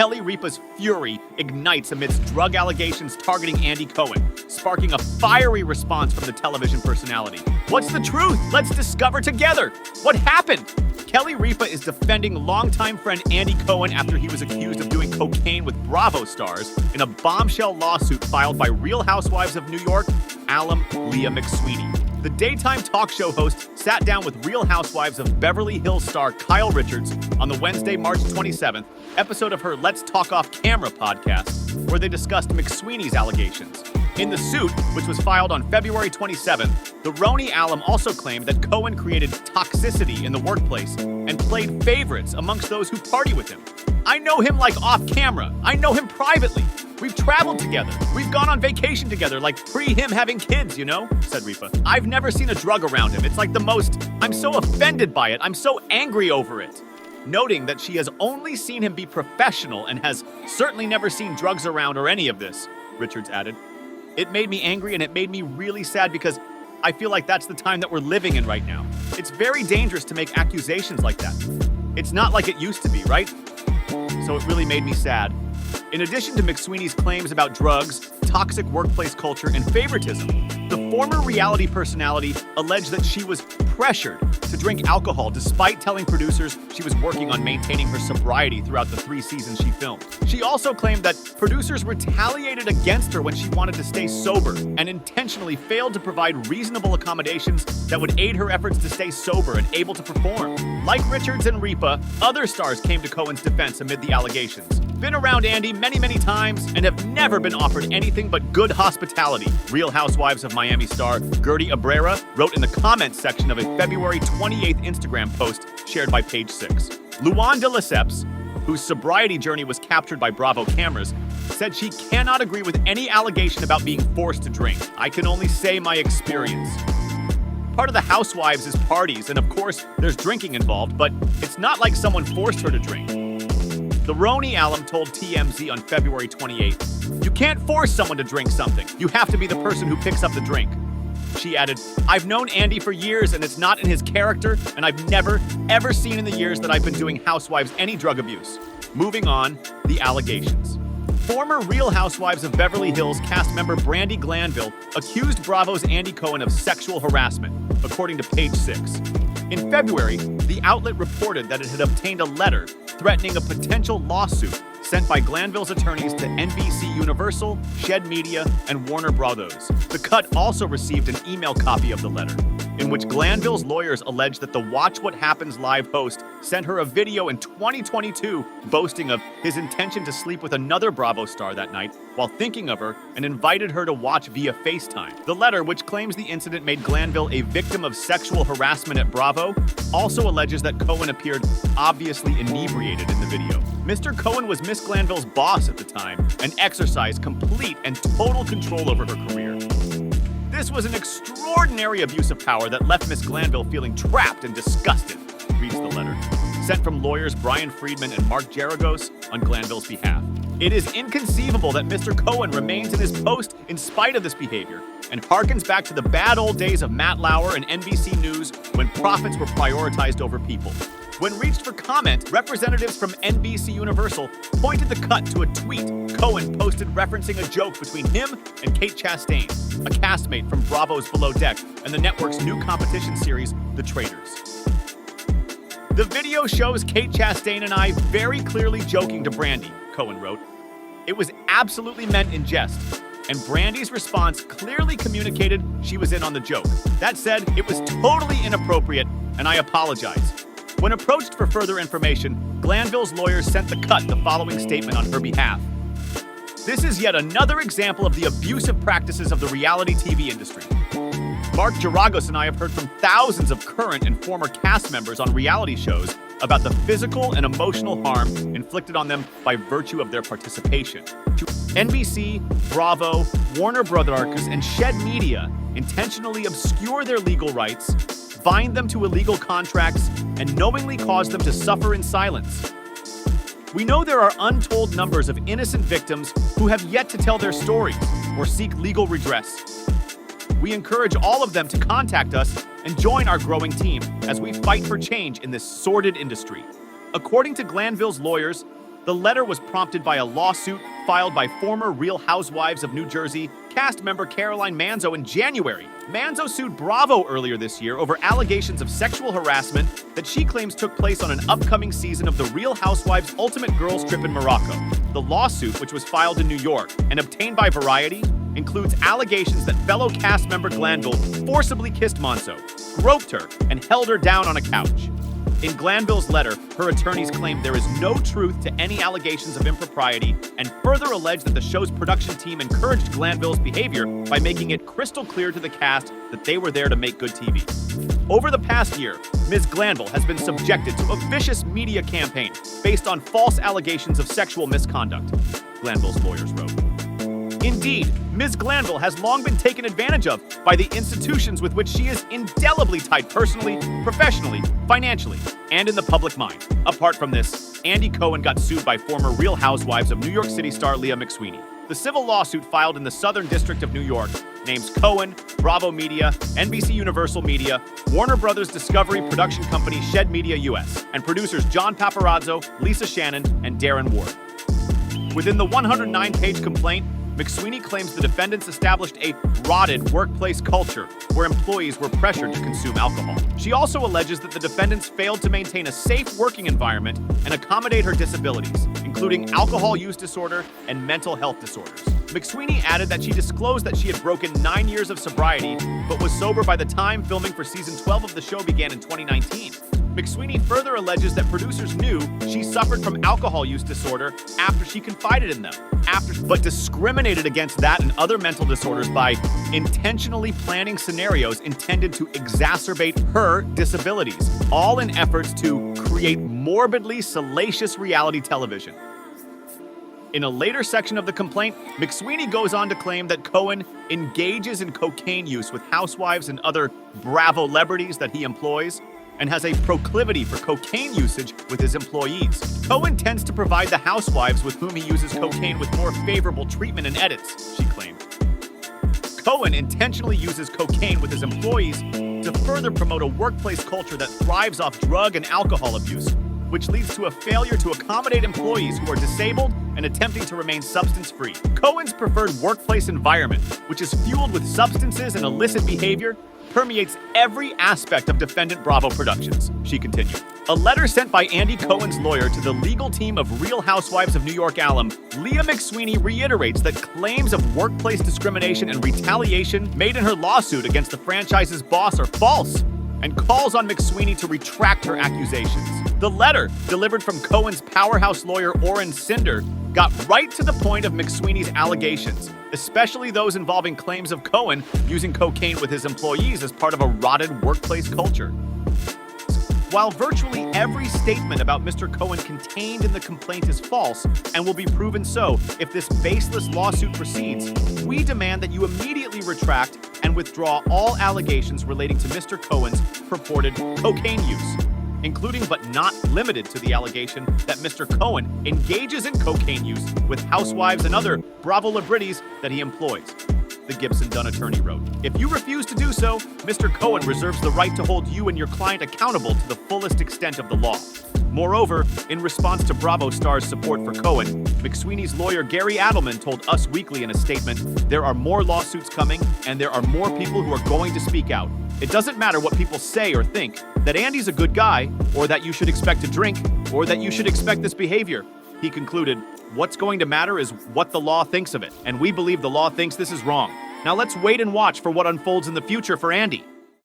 Kelly Ripa's fury ignites amidst drug allegations targeting Andy Cohen, sparking a fiery response from the television personality. What's the truth? Let's discover together. What happened? Kelly Ripa is defending longtime friend Andy Cohen after he was accused of doing cocaine with Bravo stars in a bombshell lawsuit filed by Real Housewives of New York, alum Leah McSweeney. The daytime talk show host sat down with Real Housewives of Beverly Hills star Kyle Richards on the Wednesday, March 27th episode of her Let's Talk Off Camera podcast, where they discussed McSweeney's allegations. In the suit, which was filed on February 27th, the RHONY alum also claimed that Cohen created toxicity in the workplace and played favorites amongst those who party with him. I know him like off camera. I know him privately. We've traveled together. We've gone on vacation together, like pre him having kids, you know, said Ripa. I've never seen a drug around him. It's like the most. I'm so offended by it. I'm so angry over it. Noting that she has only seen him be professional and has certainly never seen drugs around or any of this, Richards added. It made me angry and it made me really sad because I feel like that's the time that we're living in right now. It's very dangerous to make accusations like that. It's not like it used to be, right? So it really made me sad. In addition to McSweeney's claims about drugs, toxic workplace culture, and favoritism, the former reality personality alleged that she was pressured to drink alcohol despite telling producers she was working on maintaining her sobriety throughout the 3 seasons she filmed. She also claimed that producers retaliated against her when she wanted to stay sober and intentionally failed to provide reasonable accommodations that would aid her efforts to stay sober and able to perform. Like Richards and Ripa, other stars came to Cohen's defense amid the allegations. Been around Andy many times and have never been offered anything but good hospitality. Real Housewives of Miami star Gertie Abrera wrote in the comments section of a February 28th Instagram post shared by Page 6. Luan de Lesseps, whose sobriety journey was captured by Bravo cameras, said she cannot agree with any allegation about being forced to drink. I can only say my experience. Part of the Housewives is parties, and of course, there's drinking involved, but it's not like someone forced her to drink. The RHONY alum told TMZ on February 28th, "You can't force someone to drink something. You have to be the person who picks up the drink." She added, "I've known Andy for years and it's not in his character, and I've never, ever seen in the years that I've been doing Housewives any drug abuse." Moving on, the allegations. Former Real Housewives of Beverly Hills cast member Brandi Glanville accused Bravo's Andy Cohen of sexual harassment, according to Page 6. In February, the outlet reported that it had obtained a letter threatening a potential lawsuit sent by Glanville's attorneys to NBC Universal, Shed Media, and Warner Brothers. The Cut also received an email copy of the letter, in which Glanville's lawyers alleged that the Watch What Happens Live host sent her a video in 2022 boasting of his intention to sleep with another Bravo star that night while thinking of her and invited her to watch via FaceTime. The letter, which claims the incident made Glanville a victim of sexual harassment at Bravo, also alleges that Cohen appeared obviously inebriated in the video. Mr. Cohen was Miss Glanville's boss at the time and exercised complete and total control over her career. This was an extraordinary abuse of power that left Miss Glanville feeling trapped and disgusted, reads the letter, sent from lawyers Brian Friedman and Mark Geragos on Glanville's behalf. It is inconceivable that Mr. Cohen remains in his post in spite of this behavior and harkens back to the bad old days of Matt Lauer and NBC News when profits were prioritized over people. When reached for comment, representatives from NBC Universal pointed the Cut to a tweet Cohen posted referencing a joke between him and Kate Chastain, a castmate from Bravo's Below Deck and the network's new competition series, The Traitors. The video shows Kate Chastain and I very clearly joking to Brandi, Cohen wrote. It was absolutely meant in jest, and Brandi's response clearly communicated she was in on the joke. That said, it was totally inappropriate, and I apologize. When approached for further information, Glanville's lawyers sent the Cut the following statement on her behalf. This is yet another example of the abusive practices of the reality TV industry. Mark Geragos and I have heard from thousands of current and former cast members on reality shows about the physical and emotional harm inflicted on them by virtue of their participation. To NBC, Bravo, Warner Brothers, and Shed Media intentionally obscure their legal rights, bind them to illegal contracts, and knowingly cause them to suffer in silence. We know there are untold numbers of innocent victims who have yet to tell their stories or seek legal redress. We encourage all of them to contact us and join our growing team as we fight for change in this sordid industry. According to Glanville's lawyers, The letter was prompted by a lawsuit filed by former Real Housewives of New Jersey cast member Caroline Manzo in January. Manzo sued Bravo earlier this year over allegations of sexual harassment that she claims took place on an upcoming season of the Real Housewives Ultimate Girls Trip in Morocco. The lawsuit, which was filed in New York and obtained by Variety, includes allegations that fellow cast member Glanville forcibly kissed Manzo, groped her, and held her down on a couch. In Glanville's letter, her attorneys claimed there is no truth to any allegations of impropriety and further alleged that the show's production team encouraged Glanville's behavior by making it crystal clear to the cast that they were there to make good TV. Over the past year, Ms. Glanville has been subjected to a vicious media campaign based on false allegations of sexual misconduct, Glanville's lawyers wrote. Indeed, Ms. Glanville has long been taken advantage of by the institutions with which she is indelibly tied personally, professionally, financially, and in the public mind. Apart from this, Andy Cohen got sued by former Real Housewives of New York City star Leah McSweeney. The civil lawsuit filed in the Southern District of New York names Cohen, Bravo Media, NBC Universal Media, Warner Brothers Discovery production company Shed Media US, and producers John Paparazzo, Lisa Shannon, and Darren Ward. Within the 109-page complaint, McSweeney claims the defendants established a rotted workplace culture where employees were pressured to consume alcohol. She also alleges that the defendants failed to maintain a safe working environment and accommodate her disabilities, including alcohol use disorder and mental health disorders. McSweeney added that she disclosed that she had broken 9 years of sobriety, but was sober by the time filming for season 12 of the show began in 2019. McSweeney further alleges that producers knew she suffered from alcohol use disorder after she confided in them, but discriminated against that and other mental disorders by intentionally planning scenarios intended to exacerbate her disabilities, all in efforts to create morbidly salacious reality television. In a later section of the complaint, McSweeney goes on to claim that Cohen engages in cocaine use with housewives and other Bravo celebrities that he employs, and has a proclivity for cocaine usage with his employees. Cohen tends to provide the housewives with whom he uses cocaine with more favorable treatment and edits, she claimed. Cohen intentionally uses cocaine with his employees to further promote a workplace culture that thrives off drug and alcohol abuse, which leads to a failure to accommodate employees who are disabled and attempting to remain substance-free. Cohen's preferred workplace environment, which is fueled with substances and illicit behavior, permeates every aspect of defendant Bravo Productions, she continued. A letter sent by Andy Cohen's lawyer to the legal team of Real Housewives of New York alum, Leah McSweeney reiterates that claims of workplace discrimination and retaliation made in her lawsuit against the franchise's boss are false, and calls on McSweeney to retract her accusations. The letter, delivered from Cohen's powerhouse lawyer Orrin Cinder, got right to the point of McSweeney's allegations, especially those involving claims of Cohen using cocaine with his employees as part of a rotted workplace culture. While virtually every statement about Mr. Cohen contained in the complaint is false and will be proven so if this baseless lawsuit proceeds, we demand that you immediately retract and withdraw all allegations relating to Mr. Cohen's purported cocaine use, including but not limited to the allegation that Mr. Cohen engages in cocaine use with housewives and other Bravo celebrities that he employs, the Gibson-Dunn attorney wrote. If you refuse to do so, Mr. Cohen reserves the right to hold you and your client accountable to the fullest extent of the law. Moreover, in response to Bravo star's support for Cohen, McSweeney's lawyer Gary Adelman told Us Weekly in a statement, "There are more lawsuits coming, and there are more people who are going to speak out. It doesn't matter what people say or think, that Andy's a good guy, or that you should expect to drink, or that you should expect this behavior." He concluded, "What's going to matter is what the law thinks of it, and we believe the law thinks this is wrong. Now let's wait and watch for what unfolds in the future for Andy."